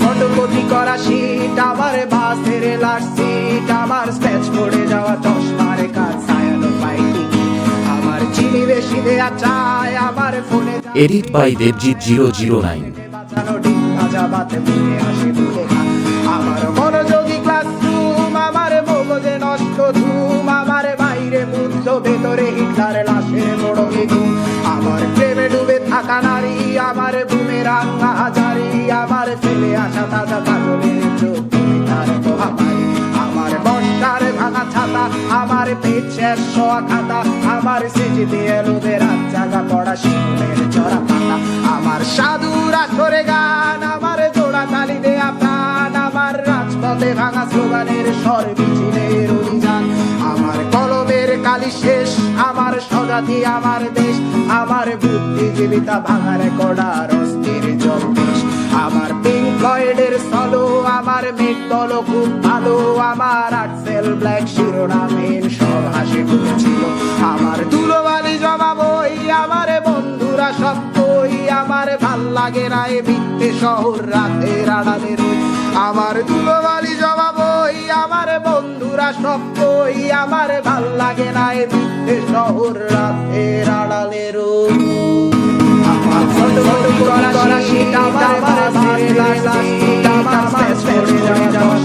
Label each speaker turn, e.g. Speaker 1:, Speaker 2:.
Speaker 1: Photocopy করা sheet, আমার বাসের লাস্ট সিট, আমার স্ক্র্যাচ পড়ে যাওয়া চশমার কাজ, সায়ানো পাইনি আমার চিনি বেশি দেয়া চায়, আমার ফোনে
Speaker 2: এডিট বাই দেবজিৎ 009।
Speaker 1: বাঁচানো ডিম ভাজা বাতে বুকে আসে বুকে আমার মনোযোগী ক্লাসরুম, আমার মগজে নষ্ট ধুম, আমার বাইরে বুদ্ধ ভেতরে হিটলার লাশের বড় ঘুম, আমার প্রেমে ডুবে থাকা নারী, আমার বুমেরাং হাজারি, আমার ফেলে আসা তাজা কাজলের চোখ তার পোহাপাই, আমার বর্ষার ভাঙা ছাতা, আমার পেট শেষ হওয়া খাতা, আমার সিজি দিয়ে লোদের রাত জাগা পড়া শিশুদের চড়া পাতা, আমার সাধুর আসরে গান, আমার জোড়া তালি দেয়া প্রাণ, আমার রাজপথে ভাঙা স্লোগানের স্বর মিছিলের অভিযান, আমার কলমের কালি শেষ, আমার স্বজাতি আমার দেশ, আমার বুদ্ধিজীবিতা ভাঙার কড়ার অস্থির জম্পেশ, আমার পিঙ্ক ফ্লয়েডের সলো, আমার মেঘ দল খুব ভালো, আমার আর্টসেল ব্ল্যাক শিরোনামহীন সব হাসি ফুটেছিল, আমার ধুলোবালি জমা বই, আমার বন্ধুরা সব কই, আমার ভাল লাগে না এ মিথ্যে শহর রাতের আড়ালে রই, আমার ধুলোবালি জমা বই, আমার বন্ধুরা সব কই, আমার ভাল লাগে না এ মিথ্যে শহর রাতের আড়ালে রই, আমার ফটোকপি করা শীট, আমার বাসের লাস্ট সিট, আমার স্ক্র্যাচ পড়ে যাওয়া